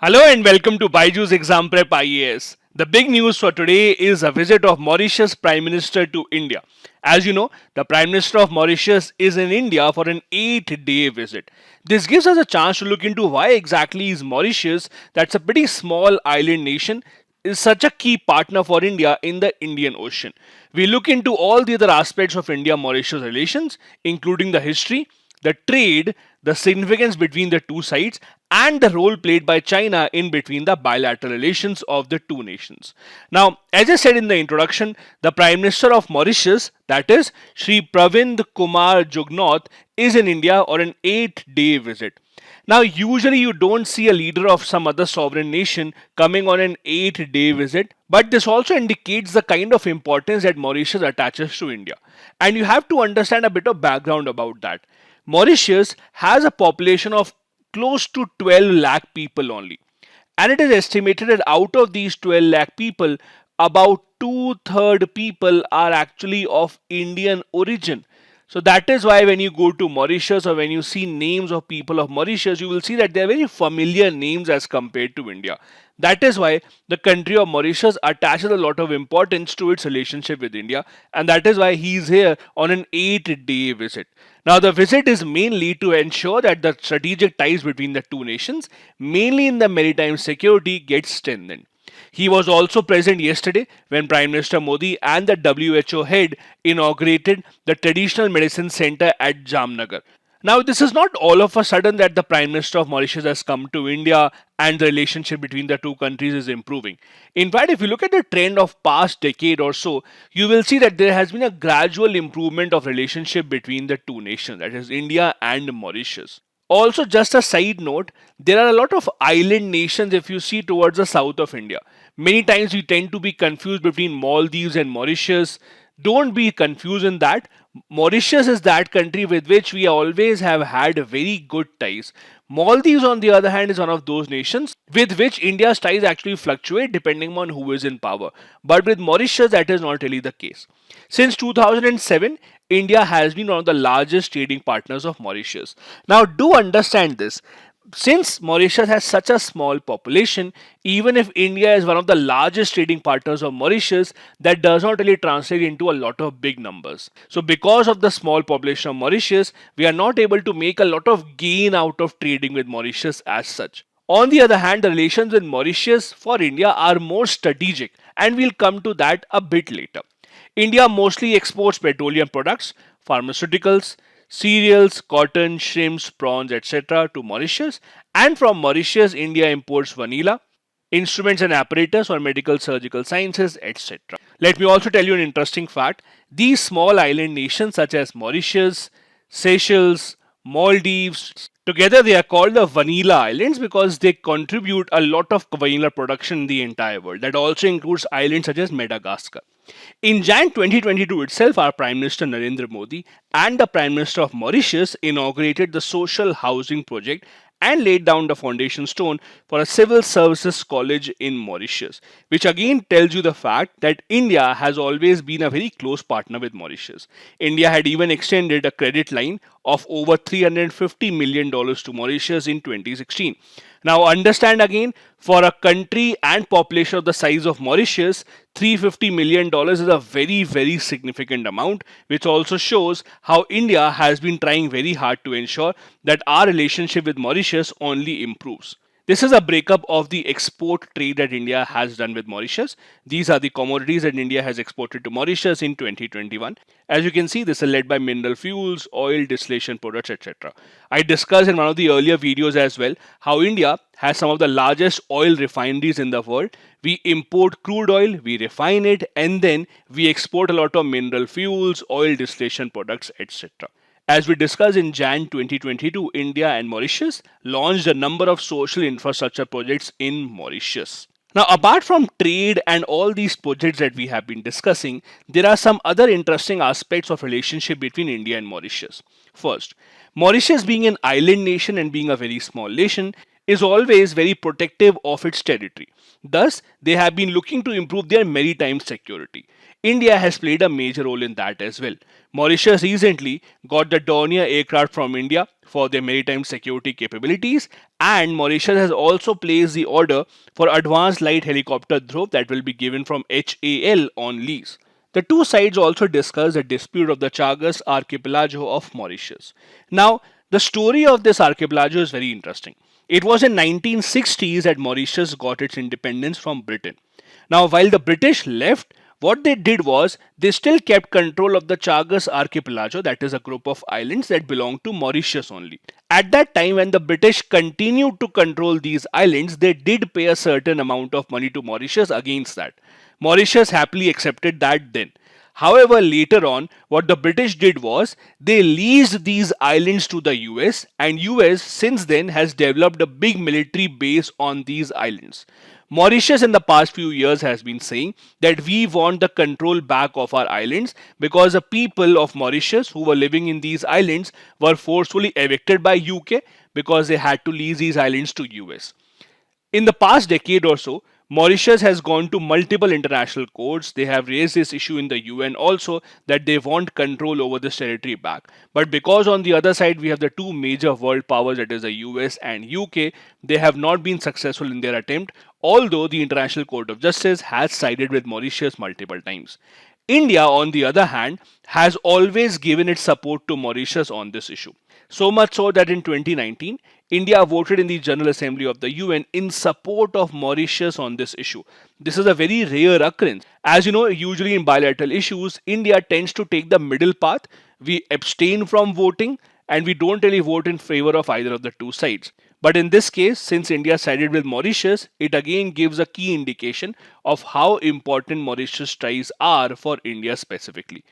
Hello and welcome to BYJU'S Exam Prep IAS. The big news for today is a visit of Mauritius Prime Minister to India. As you know, the Prime Minister of Mauritius is in India for an 8-day visit. This gives us a chance to look into why exactly is Mauritius, that's a pretty small island nation, is such a key partner for India in the Indian Ocean. We look into all the other aspects of India-Mauritius relations, including the history, the trade, the significance between the two sides, and the role played by China in between the bilateral relations of the two nations. Now, as I said in the introduction, the Prime Minister of Mauritius, that is Shri Pravind Kumar Jugnauth, is in India on an 8-day visit. Now, usually you don't see a leader of some other sovereign nation coming on an 8-day visit, but this also indicates the kind of importance that Mauritius attaches to India. And you have to understand a bit of background about that. Mauritius has a population of close to 12 lakh people only. And it is estimated that out of these 12 lakh people, about two-thirds people are actually of Indian origin. So that is why when you go to Mauritius or when you see names of people of Mauritius, you will see that they are very familiar names as compared to India. That is why the country of Mauritius attaches a lot of importance to its relationship with India, and that is why he is here on an 8-day visit. Now, the visit is mainly to ensure that the strategic ties between the two nations, mainly in the maritime security, get strengthened. He was also present yesterday when Prime Minister Modi and the WHO head inaugurated the Traditional Medicine Center at Jamnagar. Now, this is not all of a sudden that the Prime Minister of Mauritius has come to India and the relationship between the two countries is improving. In fact, if you look at the trend of past decade or so, you will see that there has been a gradual improvement of relationship between the two nations, that is India and Mauritius. Also, just a side note, there are a lot of island nations if you see towards the south of India. Many times we tend to be confused between Maldives and Mauritius. Don't be confused in that. Mauritius is that country with which we always have had very good ties. Maldives, on the other hand, is one of those nations with which India's ties actually fluctuate depending on who is in power. But with Mauritius, that is not really the case. Since 2007, India has been one of the largest trading partners of Mauritius. Now, do understand this. Since Mauritius has such a small population, even if India is one of the largest trading partners of Mauritius, that does not really translate into a lot of big numbers. So because of the small population of Mauritius, we are not able to make a lot of gain out of trading with Mauritius as such. On the other hand, the relations with Mauritius for India are more strategic, and we'll come to that a bit later. India mostly exports petroleum products, pharmaceuticals, cereals, cotton, shrimps, prawns, etc. to Mauritius, and from Mauritius, India imports vanilla, instruments and apparatus for medical surgical sciences, etc. Let me also tell you an interesting fact. These small island nations such as Mauritius, Seychelles, Maldives, together they are called the Vanilla Islands because they contribute a lot of vanilla production in the entire world. That also includes islands such as Madagascar. In Jan 2022 itself, our Prime Minister Narendra Modi and the Prime Minister of Mauritius inaugurated the social housing project and laid down the foundation stone for a civil services college in Mauritius, which again tells you the fact that India has always been a very close partner with Mauritius. India had even extended a credit line of over $350 million to Mauritius in 2016. Now understand again, for a country and population of the size of Mauritius, $350 million is a very significant amount, which also shows how India has been trying very hard to ensure that our relationship with Mauritius only improves. This is a breakup of the export trade that India has done with Mauritius. These are the commodities that India has exported to Mauritius in 2021. As you can see, this is led by mineral fuels, oil, distillation products, etc. I discussed in one of the earlier videos as well how India has some of the largest oil refineries in the world. We import crude oil, we refine it, and then we export a lot of mineral fuels, oil, distillation products, etc. As we discussed in Jan 2022, India and Mauritius launched a number of social infrastructure projects in Mauritius. Now, apart from trade and all these projects that we have been discussing, there are some other interesting aspects of relationship between India and Mauritius. First, Mauritius being an island nation and being a very small nation is always very protective of its territory. Thus, they have been looking to improve their maritime security. India has played a major role in that as well. Mauritius recently got the Dornier aircraft from India for their maritime security capabilities, and Mauritius has also placed the order for advanced light helicopter Dhruv that will be given from HAL on lease. The two sides also discussed the dispute of the Chagas archipelago of Mauritius. Now, the story of this archipelago is very interesting. It was in 1960s that Mauritius got its independence from Britain. Now, while the British left, what they did was they still kept control of the Chagas archipelago, that is a group of islands that belong to Mauritius only. At that time, when the British continued to control these islands, they did pay a certain amount of money to Mauritius against that. Mauritius happily accepted that then. However, later on, what the British did was they leased these islands to the US, and US since then has developed a big military base on these islands. Mauritius in the past few years has been saying that we want the control back of our islands because the people of Mauritius who were living in these islands were forcefully evicted by UK because they had to lease these islands to US. In the past decade or so, Mauritius has gone to multiple international courts. They have raised this issue in the UN also that they want control over this territory back. But because on the other side we have the two major world powers, that is the US and UK, they have not been successful in their attempt, although the International Court of Justice has sided with Mauritius multiple times. India, on the other hand, has always given its support to Mauritius on this issue. So much so that in 2019, India voted in the General Assembly of the UN in support of Mauritius on this issue. This is a very rare occurrence. As you know, usually in bilateral issues, India tends to take the middle path. We abstain from voting and we don't really vote in favor of either of the two sides. But in this case, since India sided with Mauritius, it again gives a key indication of how important Mauritius ties are for India specifically.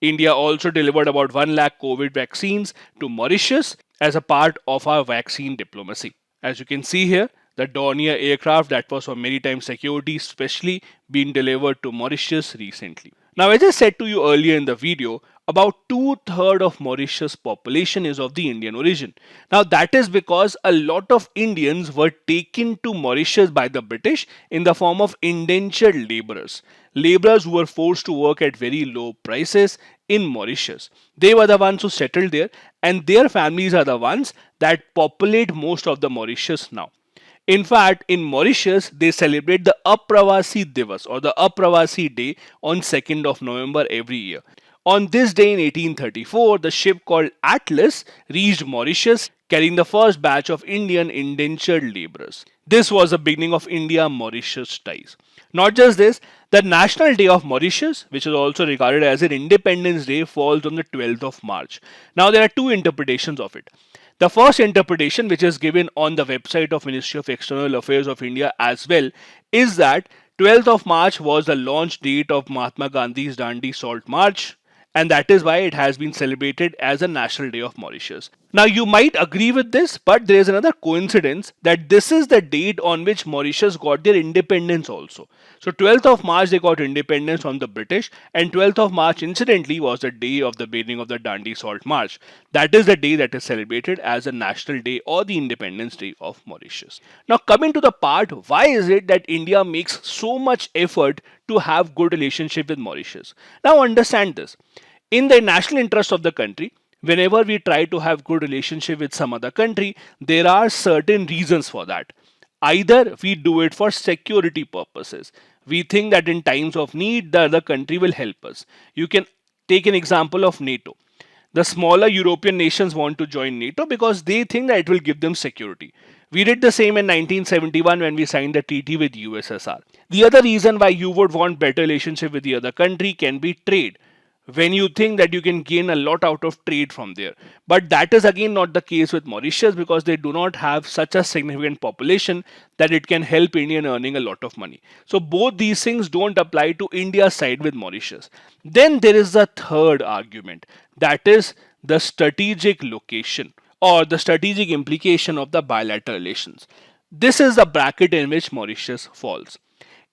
India also delivered about 1 lakh COVID vaccines to Mauritius as a part of our vaccine diplomacy. As you can see here, the Dornier aircraft that was for maritime security specially been delivered to Mauritius recently. Now, as I said to you earlier in the video, about two-thirds of Mauritius population is of the Indian origin. Now, that is because a lot of Indians were taken to Mauritius by the British in the form of indentured laborers. Laborers who were forced to work at very low prices in Mauritius. They were the ones who settled there, and their families are the ones that populate most of the Mauritius now. In fact, in Mauritius, they celebrate the Apravasi Divas or the Apravasi Day on 2nd of November every year. On this day in 1834, the ship called Atlas reached Mauritius carrying the first batch of Indian indentured laborers. This was the beginning of India-Mauritius ties. Not just this, the National Day of Mauritius, which is also regarded as an Independence Day, falls on the 12th of March. Now, there are two interpretations of it. The first interpretation, which is given on the website of Ministry of External Affairs of India as well, is that 12th of March was the launch date of Mahatma Gandhi's Dandi Salt March, and that is why it has been celebrated as a National Day of Mauritius. Now, you might agree with this, but there is another coincidence that this is the date on which Mauritius got their independence also. So 12th of March they got independence from the British, and 12th of March incidentally was the day of the beginning of the Dandi Salt March. That is the day that is celebrated as a National Day or the Independence Day of Mauritius. Now, coming to the part, why is it that India makes so much effort to have good relationship with Mauritius? Now, understand this. In the national interest of the country, whenever we try to have good relationship with some other country, there are certain reasons for that. Either we do it for security purposes. We think that in times of need, the other country will help us. You can take an example of NATO. The smaller European nations want to join NATO because they think that it will give them security. We did the same in 1971 when we signed the treaty with USSR. The other reason why you would want better relationship with the other country can be trade, when you think that you can gain a lot out of trade from there. But that is again not the case with Mauritius because they do not have such a significant population that it can help India in earning a lot of money. So both these things don't apply to India's side with Mauritius. Then there is the third argument, that is the strategic location or the strategic implication of the bilateral relations. This is the bracket in which Mauritius falls.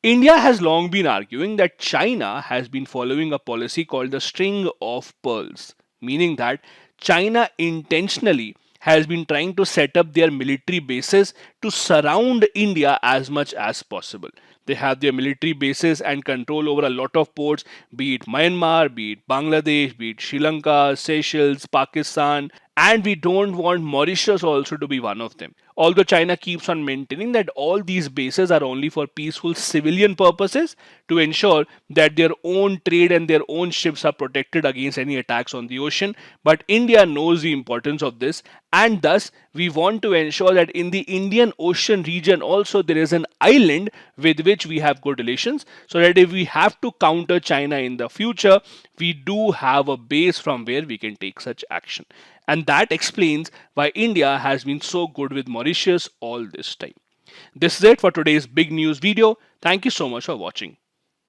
India has long been arguing that China has been following a policy called the string of pearls, meaning that China intentionally has been trying to set up their military bases to surround India as much as possible. They have their military bases and control over a lot of ports, be it Myanmar, be it Bangladesh, be it Sri Lanka, Seychelles, Pakistan, and we don't want Mauritius also to be one of them. Although China keeps on maintaining that all these bases are only for peaceful civilian purposes to ensure that their own trade and their own ships are protected against any attacks on the ocean. But India knows the importance of this, and thus we want to ensure that in the Indian Ocean region also there is an island with which we have good relations, so that if we have to counter China in the future, we do have a base from where we can take such action. And that explains why India has been so good with Mauritius all this time. This is it for today's big news video. Thank you so much for watching.